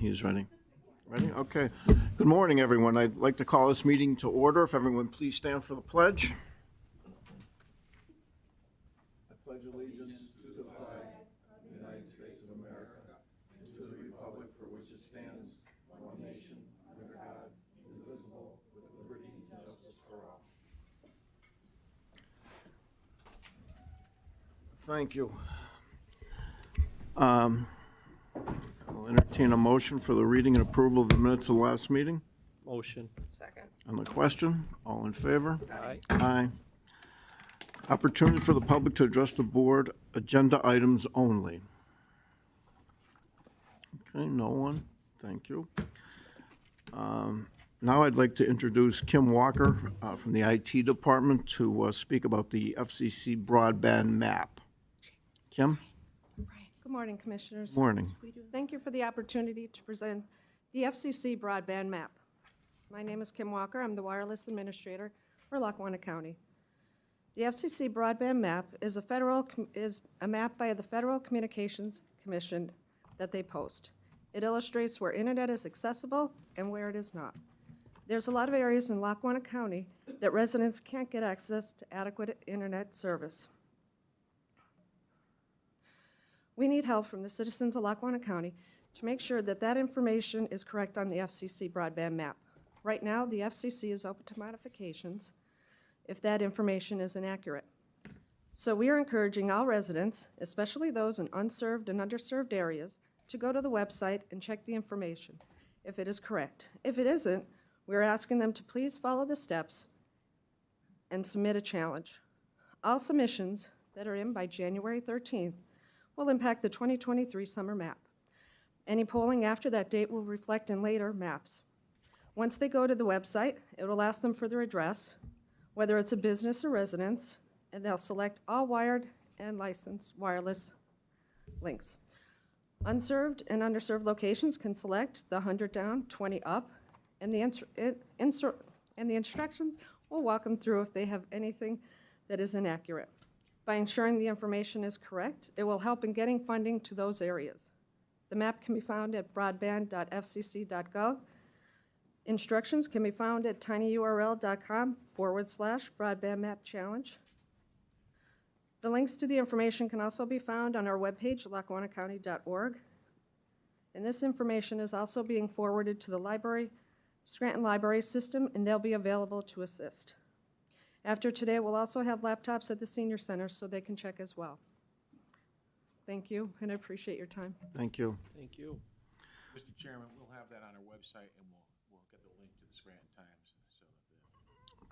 he's ready. Ready? Okay. Good morning, everyone. I'd like to call this meeting to order. If everyone please stand for the pledge. I pledge allegiance to the flag of the United States of America and to the republic for which it stands, one nation, under God, indivisible, with liberty and justice for all. Thank you. I'll entertain a motion for the reading and approval of the minutes of the last meeting. Motion. Second. On the question, all in favor? Aye. Aye. Opportunity for the public to address the board, agenda items only. Okay, no one, thank you. Now I'd like to introduce Kim Walker from the IT department to speak about the FCC broadband map. Kim? Good morning, Commissioners. Morning. Thank you for the opportunity to present the FCC broadband map. My name is Kim Walker. I'm the wireless administrator for Lackawanna County. The FCC broadband map is a map by the Federal Communications Commission that they post. It illustrates where internet is accessible and where it is not. There's a lot of areas in Lackawanna County that residents can't get access to adequate internet service. We need help from the citizens of Lackawanna County to make sure that that information is correct on the FCC broadband map. Right now, the FCC is open to modifications if that information is inaccurate. So we are encouraging all residents, especially those in unserved and underserved areas, to go to the website and check the information if it is correct. If it isn't, we're asking them to please follow the steps and submit a challenge. All submissions that are in by January 13th will impact the 2023 summer map. Any polling after that date will reflect in later maps. Once they go to the website, it will ask them for their address, whether it's a business or residence, and they'll select all wired and licensed wireless links. Unserved and underserved locations can select the 100 down, 20 up, and the instructions will walk them through if they have anything that is inaccurate. By ensuring the information is correct, it will help in getting funding to those areas. The map can be found at broadband.fcc.gov. Instructions can be found at tinyurl.com/broadbandmapchallenge. The links to the information can also be found on our webpage, lackawannacounty.org. And this information is also being forwarded to the Scranton Library System, and they'll be available to assist. After today, we'll also have laptops at the senior center so they can check as well. Thank you, and I appreciate your time. Thank you. Thank you. Mr. Chairman, we'll have that on our website, and we'll get the link to the Scranton Times.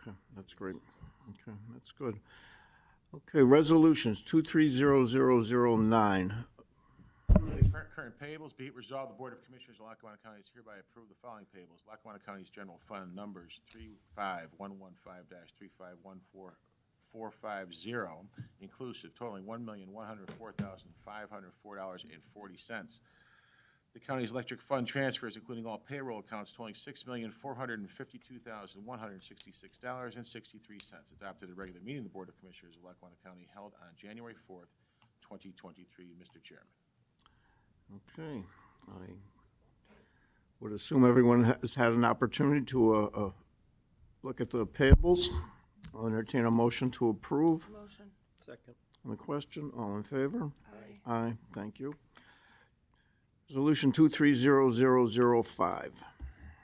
Okay, that's great. Okay, that's good. Okay, resolutions 230009. Current payables, be it resolved, the Board of Commissioners of Lackawanna County is hereby approve the following payables. Lackawanna County's general fund numbers 35115-3514450, inclusive, totaling $1,104,504.40. The county's electric fund transfers, including all payroll accounts, totaling $6,452,166.63. Adopted at a regular meeting of the Board of Commissioners of Lackawanna County held on January 4th, 2023. Mr. Chairman. Okay, I would assume everyone has had an opportunity to look at the payables. I'll entertain a motion to approve. Motion. Second. On the question, all in favor? Aye. Aye, thank you. Resolution 230005.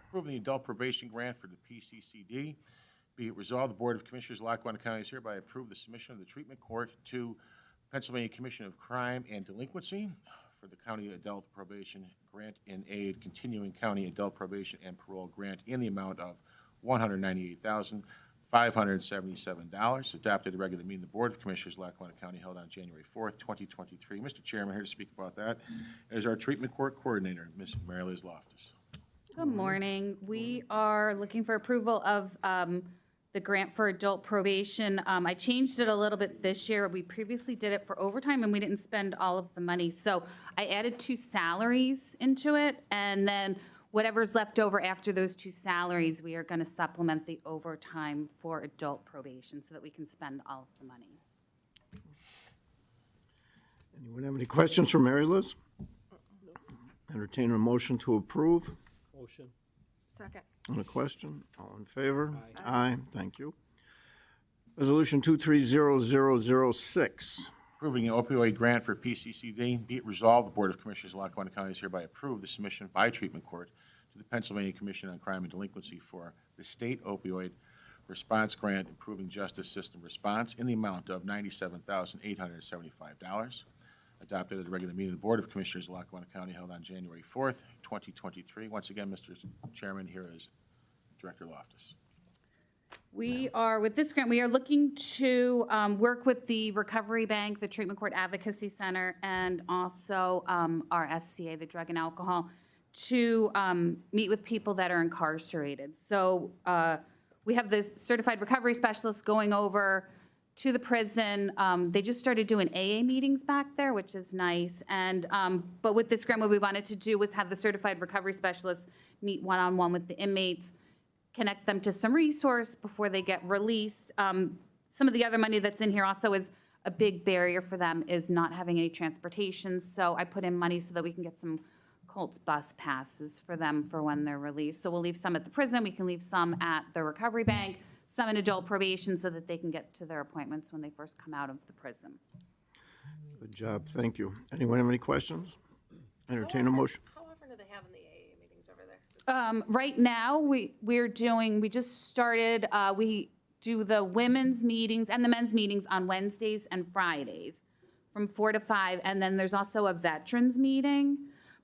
Approving the adult probation grant for the PCCD. Be it resolved, the Board of Commissioners of Lackawanna County is hereby approve the submission of the treatment court to Pennsylvania Commission of Crime and Delinquency for the County Adult Probation Grant in Aid, continuing County Adult Probation and Parole Grant in the amount of $198,577. Adopted at a regular meeting of the Board of Commissioners of Lackawanna County held on January 4th, 2023. Mr. Chairman, here to speak about that is our treatment court coordinator, Ms. Mary Liz Loftus. Good morning. We are looking for approval of the grant for adult probation. I changed it a little bit this year. We previously did it for overtime and we didn't spend all of the money. So I added 2 salaries into it, and then whatever's left over after those 2 salaries, we are going to supplement the overtime for adult probation so that we can spend all of the money. Anyone have any questions for Mary Liz? Entertain a motion to approve. Motion. Second. On the question, all in favor? Aye. Thank you. Resolution 230006. Approving an opioid grant for PCCD. Be it resolved, the Board of Commissioners of Lackawanna County is hereby approve the submission by treatment court to the Pennsylvania Commission on Crime and Delinquency for the state opioid response grant, improving justice system response in the amount of $97,875. Adopted at a regular meeting of the Board of Commissioners of Lackawanna County held on January 4th, 2023. Once again, Mr. Chairman, here is Director Loftus. We are, with this grant, we are looking to work with the Recovery Bank, the Treatment Court Advocacy Center, and also our SCA, the Drug and Alcohol, to meet with people that are incarcerated. So we have this certified recovery specialist going over to the prison. They just started doing AA meetings back there, which is nice. And but with this grant, what we wanted to do was have the certified recovery specialist meet one-on-one with the inmates, connect them to some resource before they get released. Some of the other money that's in here also is a big barrier for them is not having any transportation. So I put in money so that we can get some Colts bus passes for them for when they're released. So we'll leave some at the prison, we can leave some at the recovery bank, some in adult probation so that they can get to their appointments when they first come out of the prison. Good job, thank you. Anyone have any questions? Entertain a motion. How often do they have in the AA meetings over there? Right now, we just started, we do the women's meetings and the men's meetings on Wednesdays and Fridays from 4 to 5, and then there's also a veterans meeting.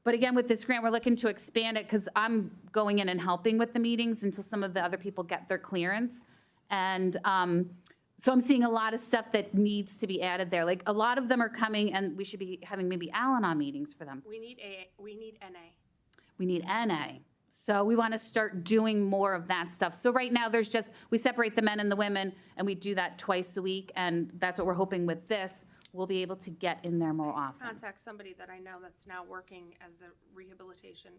But again, with this grant, we're looking to expand it because I'm going in and helping with the meetings until some of the other people get their clearance. And so I'm seeing a lot of stuff that needs to be added there. Like, a lot of them are coming, and we should be having maybe Al-Anon meetings for them. We need AA, we need NA. We need NA. So we want to start doing more of that stuff. So right now, there's just, we separate the men and the women, and we do that twice a week, and that's what we're hoping with this. We'll be able to get in there more often. Contact somebody that I know that's now working as a rehabilitation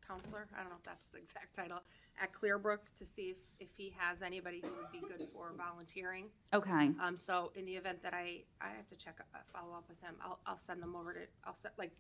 counselor, I don't know if that's the exact title, at Clearbrook to see if he has anybody who would be good for volunteering. Okay. So in the event that I have to follow up with him, I'll send them over to,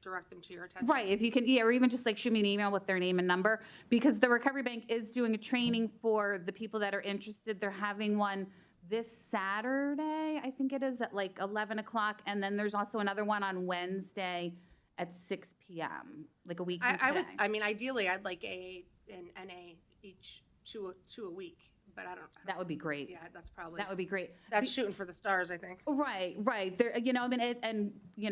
direct them to your attention. Right, if you can, yeah, or even just like shoot me an email with their name and number, because the Recovery Bank is doing a training for the people that are interested. They're having one this Saturday, I think it is, at like 11 o'clock, and then there's also another one on Wednesday at 6 p.m., like a week from today. Ideally, I'd like AA and NA each two a week, but I don't. That would be great. Yeah, that's probably. That would be great. That's shooting for the stars, I think. Right. There,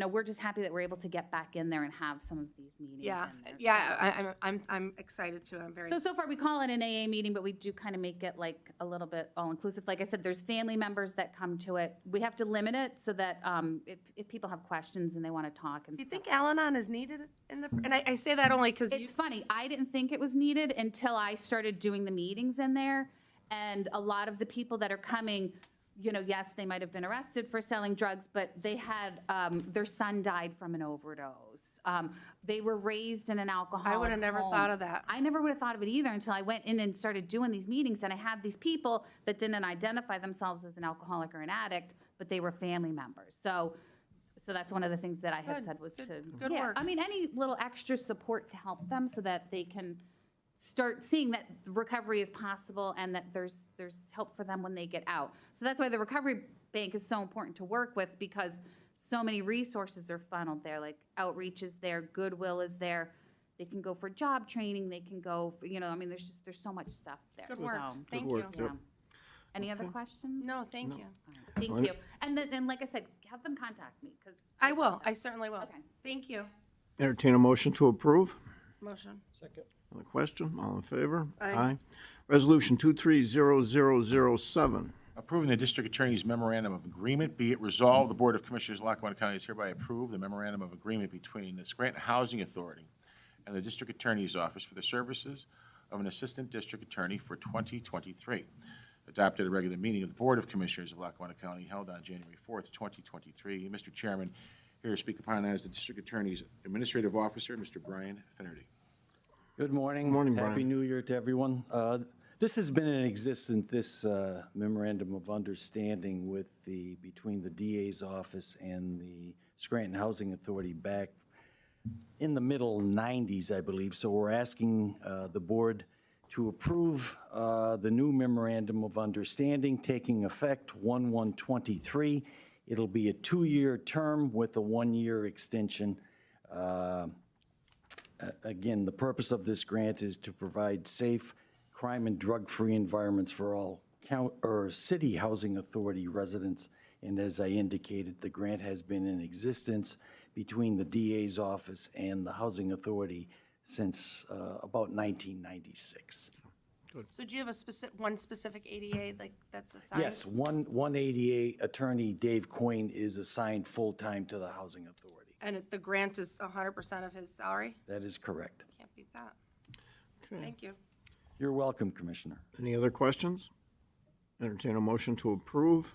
we're just happy that we're able to get back in there and have some of these meetings. Yeah, in there. yeah, I'm excited too. I'm very. So far we call it an AA meeting, but we do kind of make it like a little bit all-inclusive. Like I said, there's family members that come to it. We have to limit it so that if people have questions and they want to talk and Do you stuff. think Al-Anon is needed in the? And I say that only because It's funny, I didn't think it was needed until I started doing the meetings in there. And a lot of the people that are coming, yes, they might have been arrested for selling drugs, but they had, their son died from an overdose. They were raised in an alcoholic I would have never home. thought of that. I never would have thought of it either until I went in and started doing these meetings, and I had these people that didn't identify themselves as an alcoholic or an addict, but they were family members. So that's one of the things that I had Good. said was Good work. I mean, any little extra support to help them so that they can start seeing that recovery is possible and that there's help for them when they get out. So that's why the Recovery Bank is so important to work with, because so many resources are funneled there, like outreach is there, Goodwill is there. They can go for job training, they can go for, there's so much stuff there. Good work. So, Thank work, you. yep. yeah. Any other questions? No, thank you. Thank you. And then, like I said, have them contact me, because. I will. I certainly will. Okay. Thank you. Entertain a motion to approve. Motion. Second. On the question, all in favor? Aye. Resolution 230007. Approving the District Attorney's Memorandum of Agreement. Be it resolved, the Board of Commissioners of Lackawanna County is hereby approve the Memorandum of Agreement between the Scranton Housing Authority and the District Attorney's Office for the services of an Assistant District Attorney for 2023. Adopted at a regular meeting of the Board of Commissioners of Lackawanna County held on January 4th, 2023. Mr. Chairman, here to speak upon that is the District Attorney's Administrative Officer, Mr. Brian Finnerty. Good morning. Good morning, Happy Brian. New Year to everyone. This has been in existence, this memorandum of understanding between the DA's office and the Scranton Housing Authority back in the middle 90s, I believe. So we're asking the board to approve the new memorandum of understanding taking effect 1/1/23. It'll be a 2-year term with a 1-year extension. Again, the purpose of this grant is to provide safe, crime and drug-free environments for all city housing authority residents. And as I indicated, the grant has been in existence between the DA's office and the housing authority since about 1996. So do you have one specific ADA, like, that's assigned? Yes, one ADA attorney, Dave Coyne, is assigned full-time to the housing authority. And the grant is 100% of his salary? That is correct. Can't beat that. Okay. Thank you. You're welcome, Commissioner. Any other questions? Entertain a motion to approve.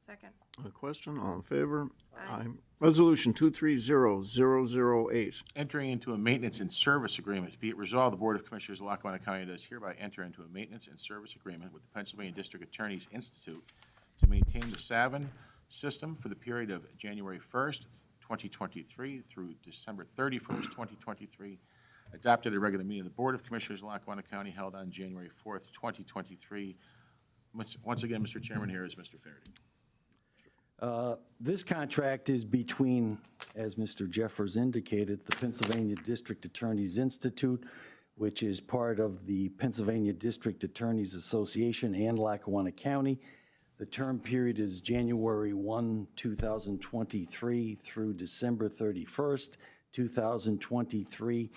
Second. A question, all in favor? Aye. Resolution 230008. Entering into a maintenance and service agreement. Be it resolved, the Board of Commissioners of Lackawanna County does hereby enter into a maintenance and service agreement with the Pennsylvania District Attorney's Institute to maintain the Savin system for the period of January 1st, 2023 through December 31st, 2023. Adopted at a regular meeting of the Board of Commissioners of Lackawanna County held on January 4th, 2023. Once again, Mr. Chairman, here is Mr. Farady. This contract is between, as Mr. Jeffers indicated, the Pennsylvania District Attorneys Institute, which is part of the Pennsylvania District Attorneys Association and Lackawanna County. The term period is January 1, 2023 through December 31st, 2023.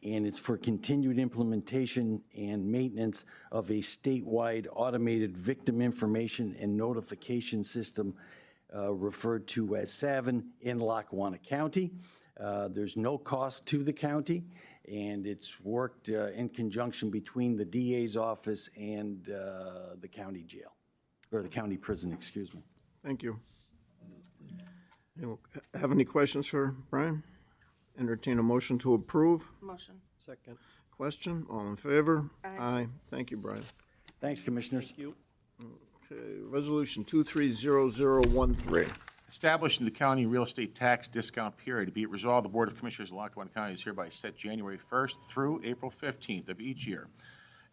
And it's for continued implementation and maintenance of a statewide automated victim information and notification system referred to as Savin in Lackawanna County. There's no cost to the county, and it's worked in conjunction between the DA's office and the county jail, or the county prison, excuse me. Thank you. Anyone have any questions for Brian? Entertain a motion to approve. Motion. Second. Question, all in favor? Aye. Thank you, Brian. Thanks, Commissioners. Okay, Resolution 230013. Establishing the county real estate tax discount period. Be it resolved, the Board of Commissioners of Lackawanna County is hereby set January 1st through April 15th of each year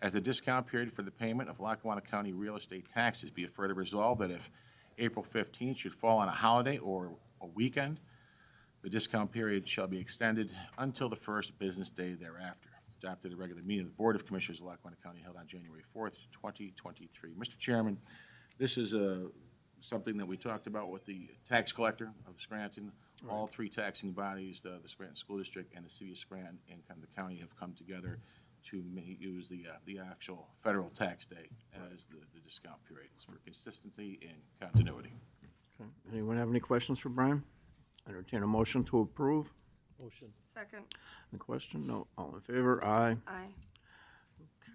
as the discount period for the payment of Lackawanna County real estate taxes. Be it further resolved that if April 15th should fall on a holiday or a weekend, the discount period shall be extended until the first business day thereafter. Adopted at a regular meeting of the Board of Commissioners of Lackawanna County held on January 4th, 2023. Mr. Chairman, this is something that we talked about with the tax collector of Scranton. All three taxing bodies, the Scranton School District and the City of Scranton and the county have come together to use the actual federal tax day as the discount period. It's for consistency and continuity. Okay. Anyone have any questions for Brian? Entertain a motion to approve. Second. Any question? No. All in favor? Aye. Aye.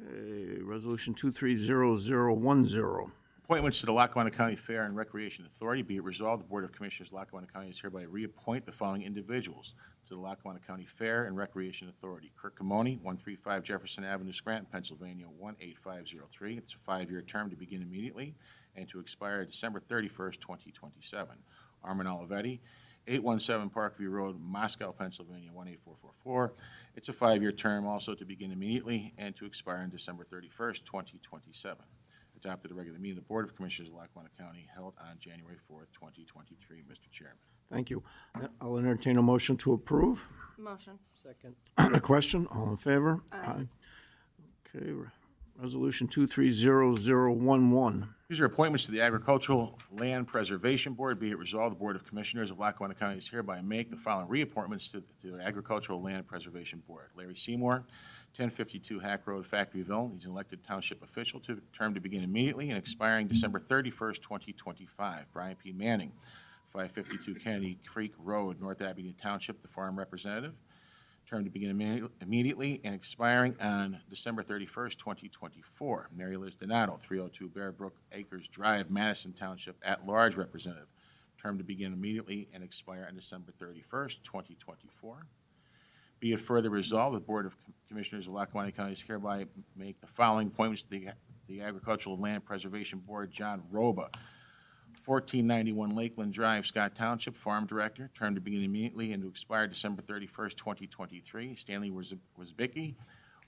Okay, Resolution 230010. Appointments to the Lackawanna County Fair and Recreation Authority. Be it resolved, the Board of Commissioners of Lackawanna County is hereby reappoint the following individuals to the Lackawanna County Fair and Recreation Authority. Kirk Camoni, 135 Jefferson Avenue, Scranton, Pennsylvania, 18503. It's a 5-year term to begin immediately and to expire December 31st, 2027. Armin Olivetti, 817 Parkview Road, Moscow, Pennsylvania, 18444. It's a 5-year term also to begin immediately and to expire on December 31st, 2027. Adopted a regular meeting of the Board of Commissioners of Lackawanna County held on January 4th, 2023. Mr. Chairman. Thank you. I'll entertain a motion to approve. Motion. Second. A question? All in favor? Aye. Okay, Resolution 230011. These are appointments to the Agricultural Land Preservation Board. Be it resolved, the Board of Commissioners of Lackawanna County is hereby make the following reappointments to the Agricultural Land Preservation Board. Larry Seymour, 1052 Hack Road, Factoryville. He's an elected township official, term to begin immediately and expiring December 31st, 2025. Brian P. Manning, 552 Kennedy Creek Road, North Abington Township, the farm representative. Term to begin immediately and expiring on December 31st, 2024. Mary Liz Donato, 302 Bear Brook Acres Drive, Madison Township, at-large representative. Term to begin immediately and expire on December 31st, 2024. Be it further resolved, the Board of Commissioners of Lackawanna County is hereby make the following appointments to the Agricultural Land Preservation Board. John Roba, 1491 Lakeland Drive, Scott Township, Farm Director, term to begin immediately and to expire December 31st, 2023. Stanley Wozbicki,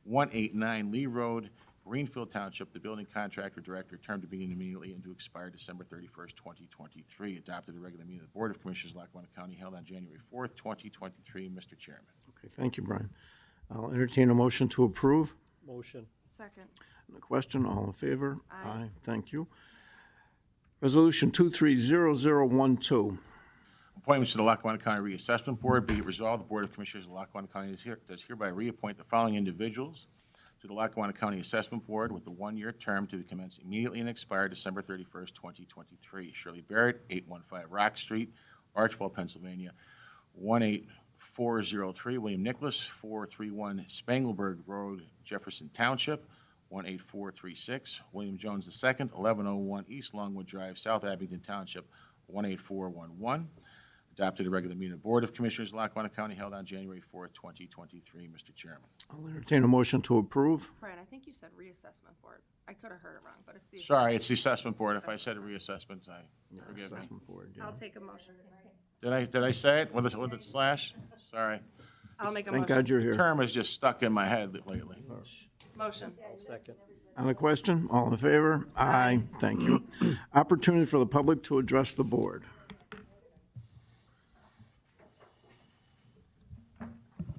189 Lee Road, Greenfield Township, the Building Contractor Director, term to begin immediately and to expire December 31st, 2023. Adopted at a regular meeting of the Board of Commissioners, Lackawanna County, held on January 4th, 2023. Mr. Chairman. Okay, thank you, Brian. I'll entertain a motion to approve. Motion. Second. On the question, all in favor? Aye. Thank you. Resolution 230012. Appointments to the Lackawanna County Reassessment Board. Be it resolved, the Board of Commissioners of Lackawanna County does hereby reappoint the following individuals to the Lackawanna County Assessment Board with a one-year term to commence immediately and expire December 31st, 2023. Shirley Barrett, 815 Rock Street, Archwell, Pennsylvania, 18403. William Nicholas, 431 Spangleberg Road, Jefferson Township, 18436. William Jones II, 1101 East Longwood Drive, South Abington Township, 18411. Adopted at a regular meeting of the Board of Commissioners, Lackawanna County, held on January 4th, 2023. Mr. Chairman. I'll entertain a motion to approve. Brian, I think you said reassessment board. I could have heard it wrong, but it's the. Sorry, it's the Assessment Board. If I said reassessment, forgive me. Assessment Board, yeah. I'll take a motion. Did I say it with a slash? Sorry. I'll make a Thank motion. God you're here. Term is just stuck in my head lately. Motion. Second. On the question, all in favor? Aye. Thank you. Opportunity for the public to address the board.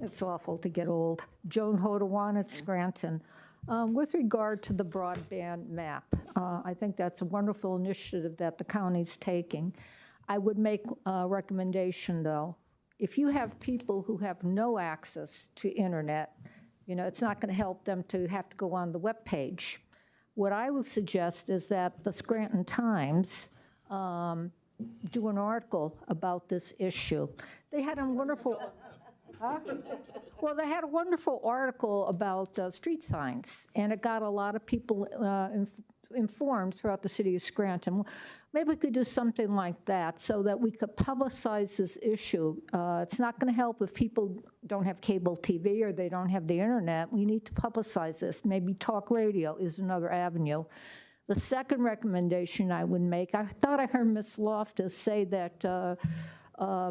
It's awful to get old. Joan Hodawan at Scranton. With regard to the broadband map, I think that's a wonderful initiative that the county's taking. I would make a recommendation, though. If you have people who have no access to internet, it's not going to help them to have to go on the webpage. What I would suggest is that the Scranton Times do an article about this issue. They had a wonderful... Huh? Well, they had a wonderful article about street signs, and it got a lot of people informed throughout the city of Scranton. Maybe we could do something like that so that we could publicize this issue. It's not going to help if people don't have cable TV or they don't have the internet. We need to publicize this. Maybe talk radio is another avenue. The second recommendation I would make, I thought I heard Ms. Loftus say that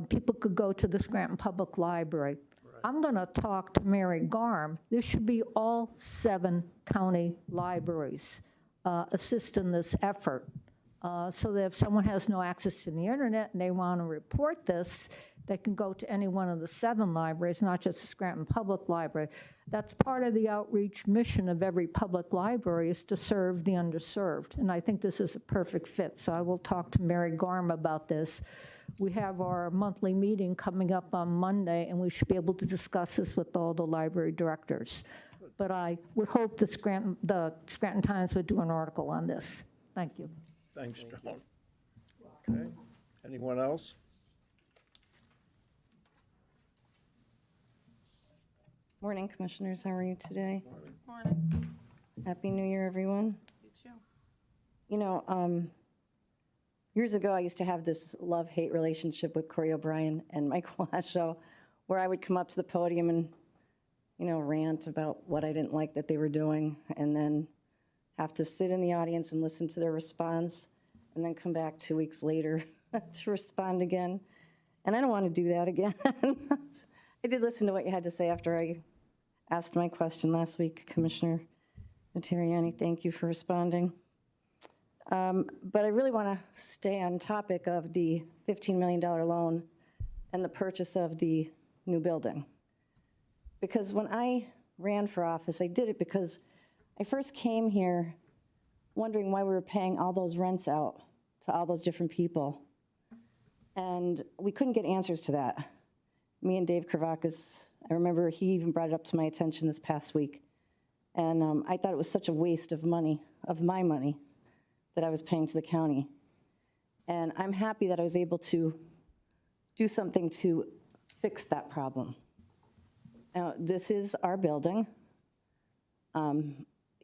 people could go to the Scranton Public Library. I'm going to talk to Mary Garm. There should be all 7 county libraries assist in this effort so that if someone has no access to the internet and they want to report this, they can go to any one of the 7 libraries, not just the Scranton Public Library. That's part of the outreach mission of every public library, is to serve the underserved. And I think this is a perfect fit. So I will talk to Mary Garm about this. We have our monthly meeting coming up on Monday, and we should be able to discuss this with all the library directors. But I would hope the Scranton Times would do an article on this. Thank you. Thanks, Joan. Okay. Anyone else? Morning, Commissioners. How are you today? Morning. Happy New Year, everyone. You too. Years ago, I used to have this love-hate relationship with Corey O'Brien and Mike Washoe, where I would come up to the podium and, rant about what I didn't like that they were doing, and then have to sit in the audience and listen to their response, and then come back 2 weeks later to respond again. And I don't want to do that again. I did listen to what you had to say after I asked my question last week, Commissioner Natariani. Thank you for responding. But I really want to stay on topic of the $15 million loan and the purchase of the new building. Because when I ran for office, I did it because I first came here wondering why we were paying all those rents out to all those different people. And we couldn't get answers to that. Me and Dave Kravakis, I remember he even brought it up to my attention this past week. And I thought it was such a waste of money, of my money, that I was paying to the county. And I'm happy that I was able to do something to fix that problem. Now, this is our building.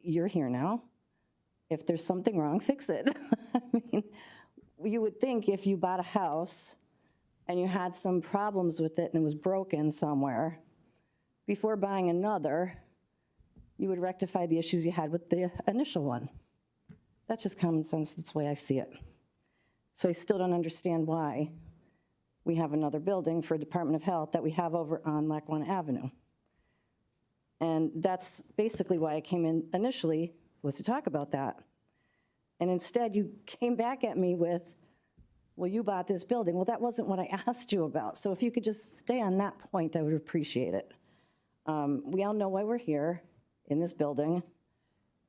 You're here now. If there's something wrong, fix it. I mean, you would think if you bought a house and you had some problems with it and it was broken somewhere, before buying another, you would rectify the issues you had with the initial one. That's just common sense. That's the way I see it. So I still don't understand why we have another building for Department of Health that we have over on Lackawanna Avenue. And that's basically why I came in initially, was to talk about that. And instead, you came back at me with, well, you bought this building. Well, that wasn't what I asked you about. So if you could just stay on that point, I would appreciate it. We all know why we're here in this building,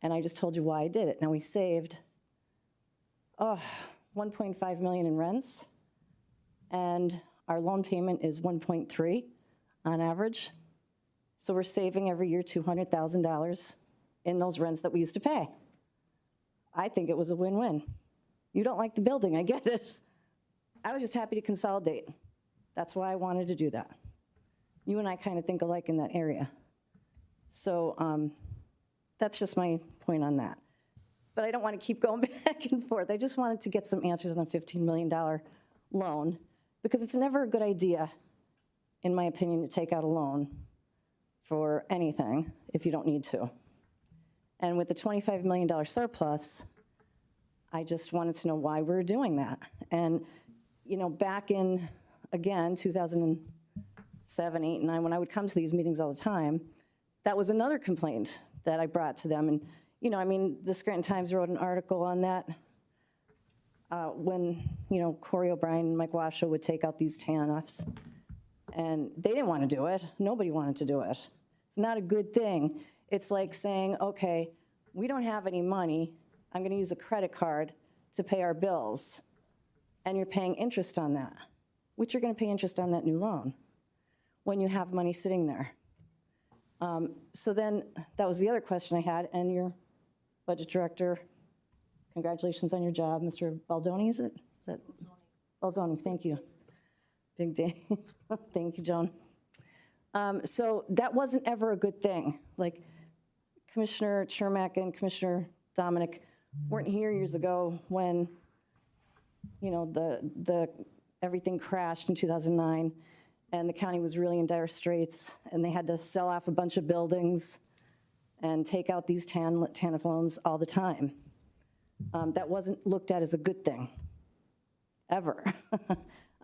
and I just told you why I did it. Now, we saved, 1.5 million in rents, and our loan payment is 1.3 on average. So we're saving every year $200,000 in those rents that we used to pay. I think it was a win-win. You don't like the building, I get it. I was just happy to consolidate. That's why I wanted to do that. You and I kind of think alike in that area. So that's just my point on that. But I don't want to keep going back and forth. I just wanted to get some answers on the $15 million loan, because it's never a good idea, in my opinion, to take out a loan for anything if you don't need to. And with the $25 million surplus, I just wanted to know why we're doing that. And, you know, back in, again, 2007, 8, and 9, when I would come to these meetings all the time, that was another complaint that I brought to them. And, you know, I mean, the Scranton Times wrote an article on that when, you know, Corey O'Brien and Mike Washoe would take out these TANFs. And they didn't want to do it. Nobody wanted to do it. It's not a good thing. It's like saying, okay, we don't have any money. I'm going to use a credit card to pay our bills. And you're paying interest on that, which you're going to pay interest on that new loan when you have money sitting there. So then that was the other question I had. And your budget director, congratulations on your job, Mr. Baldoni, is it? Is that Baldoni? Thank you. Big day. Thank you, Joan. So that wasn't ever a good thing. Like Commissioner Chermak and Commissioner Dominic weren't here years ago when, you know, the everything crashed in 2009, and the county was really in dire straits, and they had to sell off a bunch of buildings and take out these TANF loans all the time. That wasn't looked at as a good thing, ever.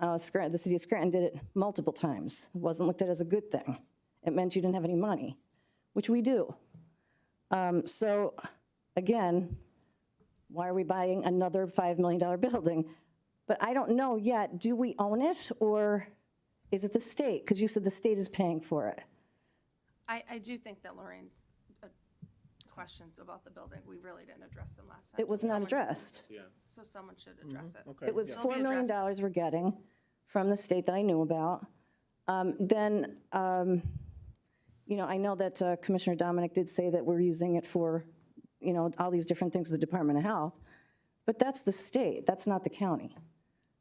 The city of Scranton did it multiple times. It wasn't looked at as a good thing. It meant you didn't have any money, which we do. So again, why are we buying another $5 million building? But I don't know yet, do we own it, or is it the state? Because you said the state is paying for it. I do think that Lorraine's questions about the building, we really didn't address them last time. It was not addressed. So someone should address it. Okay. It was It'll be $4 million addressed. we're getting from the state that I knew about. You know, I know that Commissioner Dominic did say that we're using it for, you know, all these different things with the Department of Health, but that's the state, that's not the county.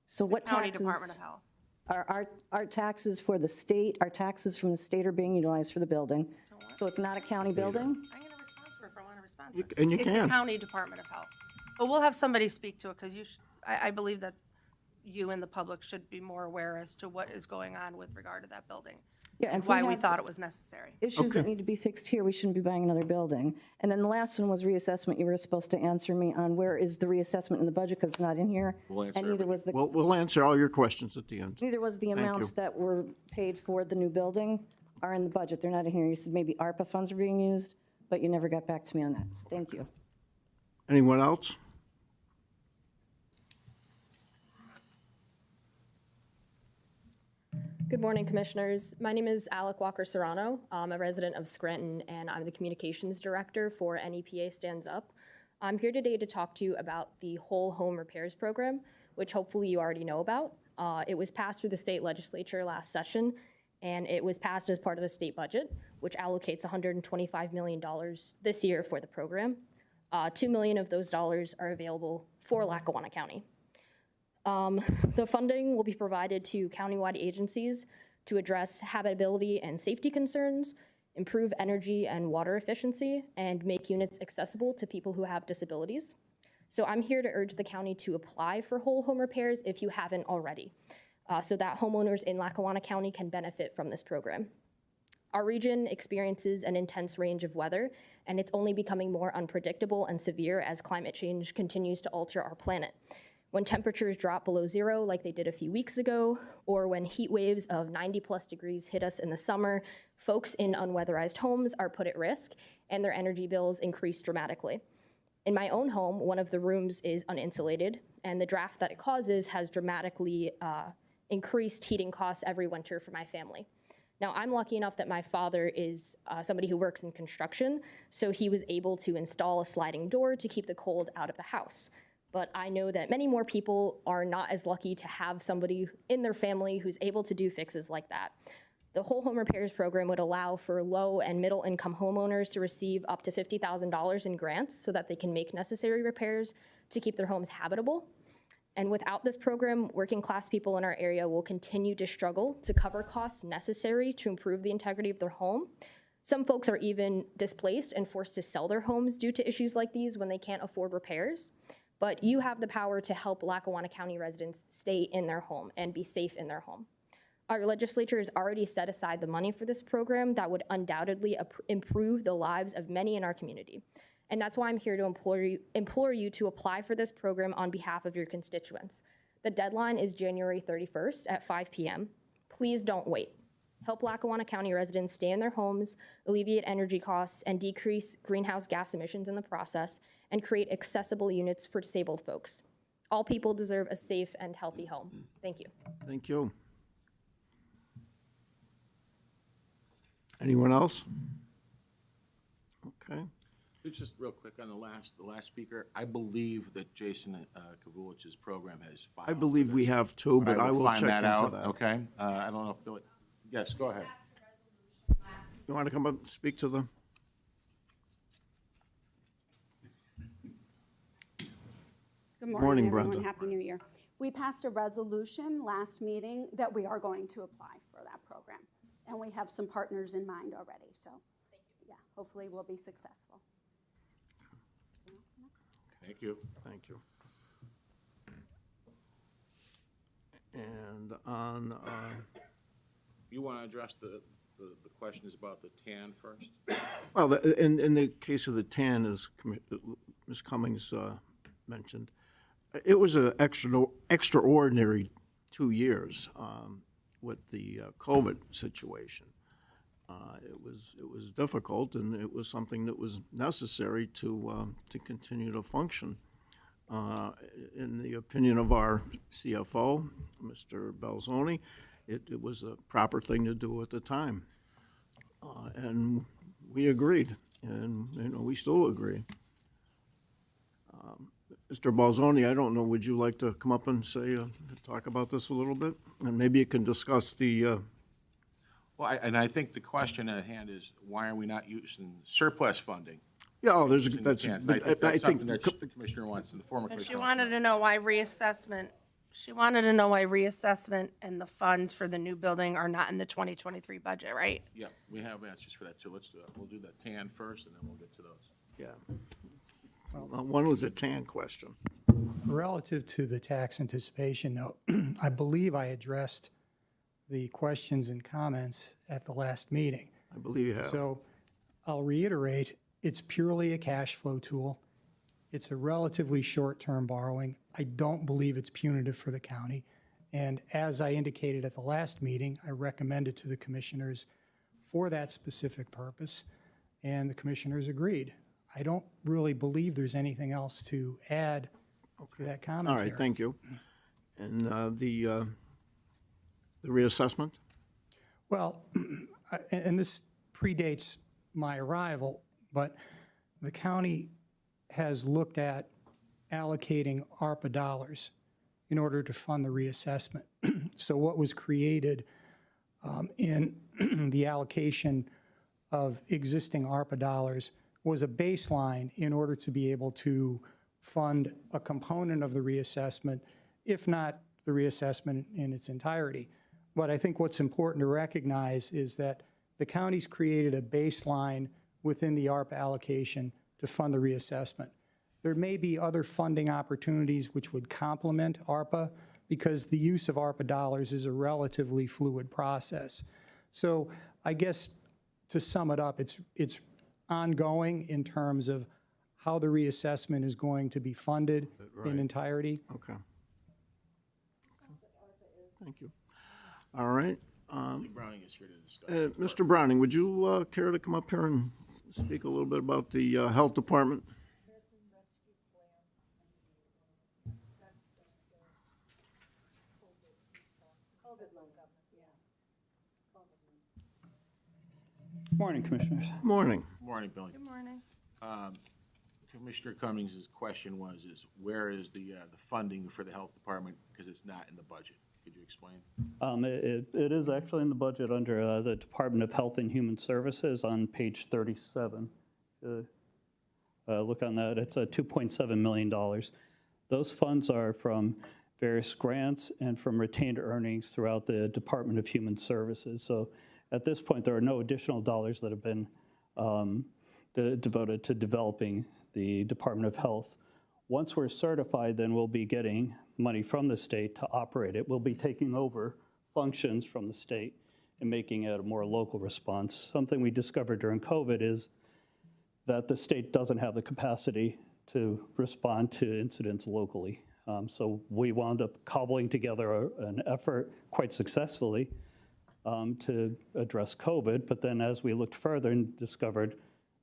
So what County taxes? Department of Health. Our taxes for the state, our taxes from the state are being utilized for the building. So it's not a county building? I'm going to respond to her if I want to respond to her. And you It's can. a county Department of Health. But we'll have somebody speak to it, because I believe that you and the public should be more aware as to what is going on with regard to that building. Yeah, and if Why we have thought it was necessary. issues that need to be fixed here, we shouldn't be buying another building. And then the last one was reassessment. You were supposed to answer me on where is the reassessment in the budget, because it's not in here. We'll answer And neither was the, We'll answer all your questions at the end. neither was the amounts that were paid for the new building are in the budget. They're not in here. You said maybe ARPA funds are being used, but you never got back to me on that. So thank you. Anyone else? Good morning, Commissioners. My name is Alec Walker-Serrano. I'm a resident of Scranton, and I'm the Communications Director for NEPA Stands Up. I'm here today to talk to you about the Whole Home Repairs Program, which hopefully you already know about. It was passed through the state legislature last session, and it was passed as part of the state budget, which allocates $125 million this year for the program. $2 million of those dollars are available for Lackawanna County. The funding will be provided to countywide agencies to address habitability and safety concerns, improve energy and water efficiency, and make units accessible to people who have disabilities. So I'm here to urge the county to apply for whole home repairs if you haven't already, so that homeowners in Lackawanna County can benefit from this program. Our region experiences an intense range of weather, and it's only becoming more unpredictable and severe as climate change continues to alter our planet. When temperatures drop below zero, like they did a few weeks ago, or when heat waves of 90+ degrees hit us in the summer, folks in unweatherized homes are put at risk and their energy bills increase dramatically. In my own home, one of the rooms is uninsulated, and the draft that it causes has dramatically increased heating costs every winter for my family. Now, I'm lucky enough that my father is somebody who works in construction, so he was able to install a sliding door to keep the cold out of the house. But I know that many more people are not as lucky to have somebody in their family who's able to do fixes like that. The Whole Home Repairs Program would allow for low and middle income homeowners to receive up to $50,000 in grants so that they can make necessary repairs to keep their homes habitable. And without this program, working class people in our area will continue to struggle to cover costs necessary to improve the integrity of their home. Some folks are even displaced and forced to sell their homes due to issues like these when they can't afford repairs. But you have the power to help Lackawanna County residents stay in their home and be safe in their home. Our legislature has already set aside the money for this program that would undoubtedly improve the lives of many in our community. And that's why I'm here to implore you to apply for this program on behalf of your constituents. The deadline is January 31st at 5 p.m. Please don't wait. Help Lackawanna County residents stay in their homes, alleviate energy costs, and decrease greenhouse gas emissions in the process, and create accessible units for disabled folks. All people deserve a safe and healthy home. Thank you. Thank you. Anyone else? Okay. Just real quick on the last speaker, I believe that Jason Kavulich's program has filed. I believe we have two, but I will find check into out, that. Okay, I don't know if Billy, yes, go ahead. You want to come up and speak to them? Good Morning, morning, everyone. Brenda. Happy New Year. We passed a resolution last meeting that we are going to apply for that program. And we have some partners in mind already, so yeah, hopefully we'll be successful. Thank you. Thank you. And on, You want to address the questions about the TAN first? well, in the case of the TAN, as Ms. Cummings mentioned, it was an extraordinary 2 years with the COVID situation. It was difficult, and it was something that was necessary to continue to function. In the opinion of our CFO, Mr. Belzoni, it was a proper thing to do at the time. And we agreed, and we still agree. Mr. Balzoni, I don't know, would you like to come up and say, talk about this a little bit? And maybe you can discuss the, Well, and I think the question at hand is, why are we not using surplus funding? yeah, oh, there's, in the that's, TANs? but I think that's something think, that the commissioner wants, and the former And commissioner she wants. wanted to know why reassessment, and the funds for the new building are not in the 2023 budget, right? Yeah, we have answers for that, too. Let's do it. We'll do the TAN first, and then we'll get to those. yeah. One was a TAN question. Relative to the tax anticipation note, I believe I addressed the questions and comments at the last meeting. I believe you have. So I'll reiterate, it's purely a cash flow tool. It's a relatively short-term borrowing. I don't believe it's punitive for the county. And as I indicated at the last meeting, I recommended to the commissioners for that specific purpose, and the commissioners agreed. I don't really believe there's anything else to add to that All commentary. right, thank you. And the reassessment? Well, and this predates my arrival, but the county has looked at allocating ARPA dollars in order to fund the reassessment. So what was created in the allocation of existing ARPA dollars was a baseline in order to be able to fund a component of the reassessment, if not the reassessment in its entirety. But I think what's important to recognize is that the county's created a baseline within the ARPA allocation to fund the reassessment. There may be other funding opportunities which would complement ARPA because the use of ARPA dollars is a relatively fluid process. So I guess to sum it up, it's ongoing in terms of how the reassessment is going to be funded in entirety. Okay. Thank you. All right. Browning is here to discuss. Mr. Browning, would you care to come up here and speak a little bit about the Health Department? Morning, Commissioners. Morning. Morning, Billy. Good morning. Commissioner Cummings' question was, where is the funding for the health department? Because it's not in the budget. Could you explain? It is actually in the budget under the Department of Health and Human Services on page 37. Look on that, it's $2.7 million. Those funds are from various grants and from retained earnings throughout the Department of Human Services. So at this point, there are no additional dollars that have been devoted to developing the Department of Health. Once we're certified, then we'll be getting money from the state to operate it. We'll be taking over functions from the state and making it a more local response. Something we discovered during COVID is that the state doesn't have the capacity to respond to incidents locally. So we wound up cobbling together an effort quite successfully to address COVID, but then as we looked further and discovered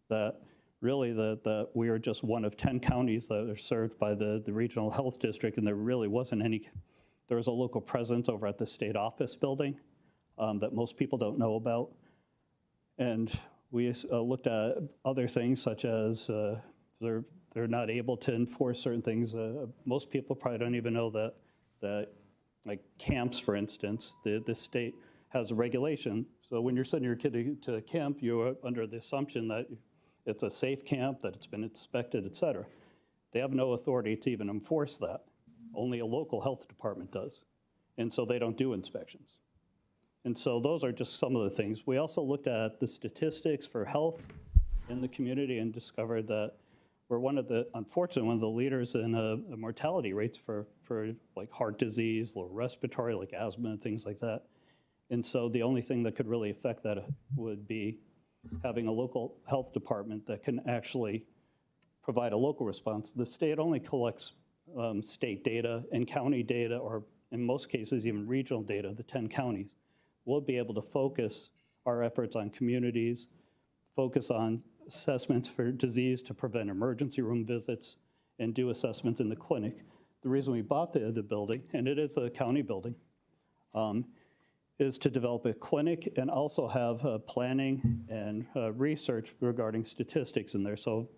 that really that we are just one of 10 counties that are served by the regional health district, and there really wasn't any, there was a local presence over at the state office building that most people don't know about. And we looked at other things such as they're not able to enforce certain things. Most people probably don't even know that like camps, for instance, the state has a regulation. So when you're sending your kid to camp, you're under the assumption that it's a safe camp, that it's been inspected, et cetera. They have no authority to even enforce that. Only a local health department does. And so they don't do inspections. And so those are just some of the things. We also looked at the statistics for health in the community and discovered that we're unfortunately, one of the leaders in mortality rates for like heart disease, lower respiratory, like asthma and things like that. And so the only thing that could really affect that would be having a local health department that can actually provide a local response. The state only collects state data and county data, or in most cases, even regional data, the 10 counties. We'll be able to focus our efforts on communities, focus on assessments for disease to prevent emergency room visits, and do assessments in the clinic. The reason we bought the building, and it is a county building, is to develop a clinic and also have planning and research regarding statistics in there. So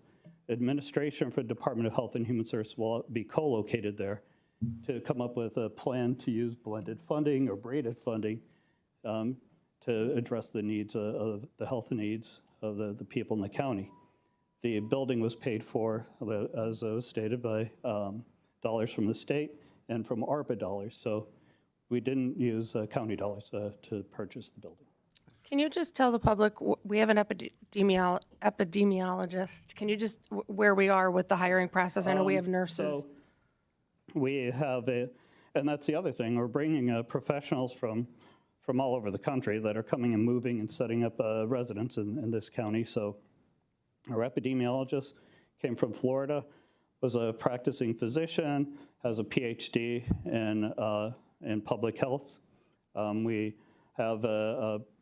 administration for the Department of Health and Human Services will be co-located there to come up with a plan to use blended funding or braided funding to address the needs of the health needs of the people in the county. The building was paid for, as was stated, by dollars from the state and from ARPA dollars. So we didn't use county dollars to purchase the building. Can you just tell the public, we have an epidemiologist. Can you just, where we are with the hiring process? I know we have nurses. So we have and that's the other thing, we're bringing professionals from all over the country that are coming and moving and setting up residence in this county. So our epidemiologist came from Florida, was a practicing physician, has a PhD in public health. We have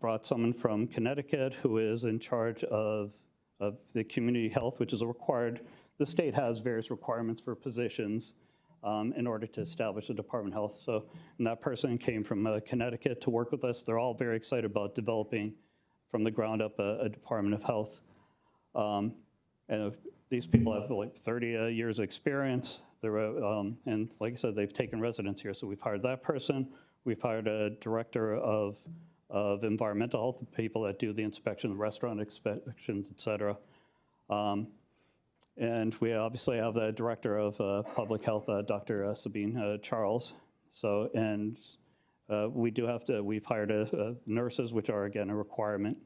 brought someone from Connecticut who is in charge of the community health, which is a required, the state has various requirements for positions in order to establish a Department of Health. So, and that person came from Connecticut to work with us. They're all very excited about developing from the ground up a Department of Health. And these people have like 30 years of experience. And like I said, they've taken residence here. So we've hired that person. We've hired a director of environmental health, people that do the inspection, restaurant inspections, et cetera. And we obviously have the director of public health, Dr. Sabine Charles. So, and we've hired nurses, which are again a requirement.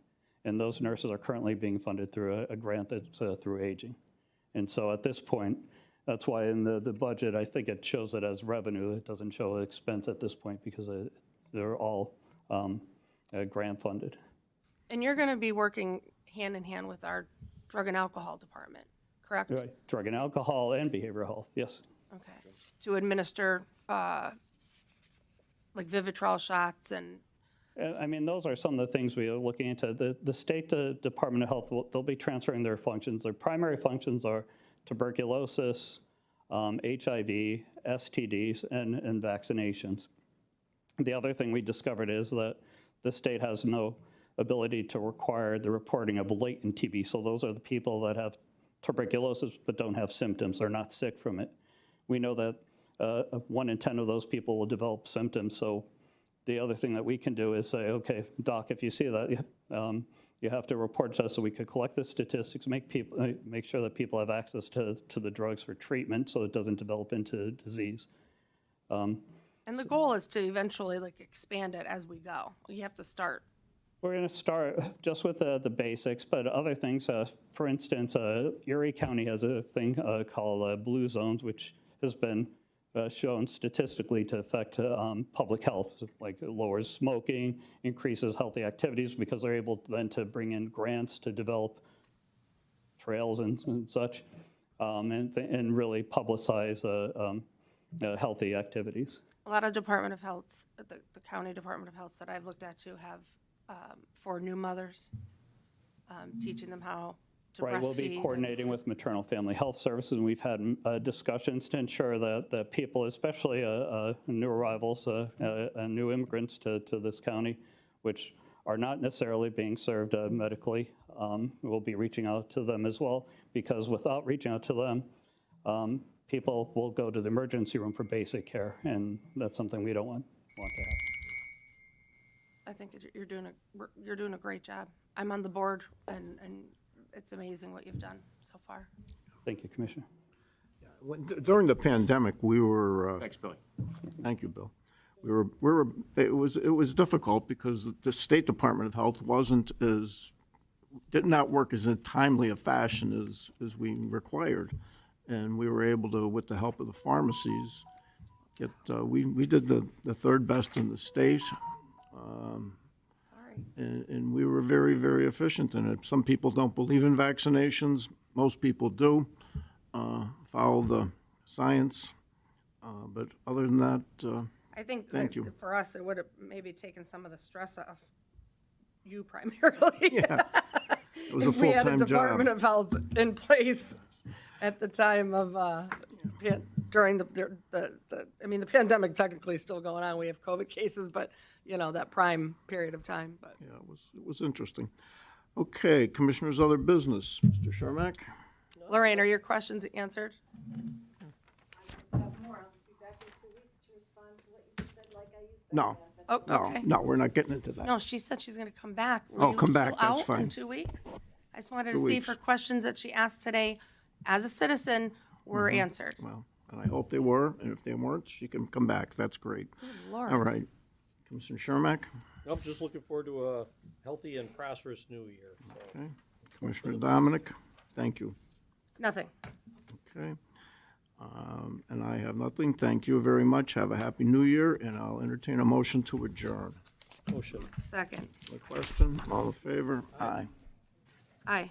And those nurses are currently being funded through a grant that's through aging. And so at this point, that's why in the budget, I think it shows it as revenue. It doesn't show expense at this point because they're all grant funded. And you're going to be working hand in hand with our drug and alcohol department, correct? Right. Drug and alcohol and behavioral health, yes. Okay. To administer like Vivitrol shots and, I mean, those are some of the things we are looking into. The state Department of Health, they'll be transferring their functions. Their primary functions are tuberculosis, HIV, STDs, and vaccinations. The other thing we discovered is that the state has no ability to require the reporting of latent TB. So those are the people that have tuberculosis but don't have symptoms. They're not sick from it. We know that 1 in 10 of those people will develop symptoms. So the other thing that we can do is say, okay, doc, if you see that, you have to report to us so we could collect the statistics, make sure that people have access to the drugs for treatment so it doesn't develop into disease. and the goal is to eventually like expand it as we go. You have to start. We're going to start just with the basics, but other things, for instance, Erie County has a thing called blue zones, which has been shown statistically to affect public health, like it lowers smoking, increases healthy activities because they're able then to bring in grants to develop trails and such, and really publicize healthy activities. A lot of Department of Health, the county Department of Health that I've looked at too have for new mothers, teaching them how to breastfeed. Right, we'll be coordinating with maternal family health services, and we've had discussions to ensure that people, especially new arrivals and new immigrants to this county, which are not necessarily being served medically, we'll be reaching out to them as well, because without reaching out to them, people will go to the emergency room for basic care, and that's something we don't want to happen. I think you're doing a great job. I'm on the board, and it's amazing what you've done so far. Thank you, Commissioner. During the pandemic, we were. Thanks, Billy. Thank you, Bill. It was difficult because the State Department of Health did not work as timely a fashion as we required. And we were able to, with the help of the pharmacies, we did the third best in the state. And we were very, very efficient in it. Some people don't believe in vaccinations. Most people do. Follow the science. But other than that, I think thank you. For us, it would have maybe taken some of the stress off you primarily. Yeah, it was a If we had a full-time job. Department of Health in place at the time of, during the pandemic technically is still going on. We have COVID cases, but, that prime period of time, but. Yeah, it was interesting. Okay, Commissioners, other business. Mr. Shermack? Lorraine, are your questions answered? No. Oh, okay. No, we're not getting into that. No, she said she's going to come back. Oh, Were you come back, still that's out fine. in 2 weeks? I just wanted 2 to see if weeks. her questions that she asked today as a citizen were answered. Well, and I hope they were, and if they weren't, she can come back. That's great. Lord. All right. Commissioner Shermack? Nope, just looking forward to a healthy and prosperous new year. So. Okay. Commissioner Dominic? Thank you. Nothing. Okay. And I have nothing. Thank you very much. Have a happy new year, and I'll entertain a motion to adjourn. Motion. Second. A question? All in favor? Aye. Aye.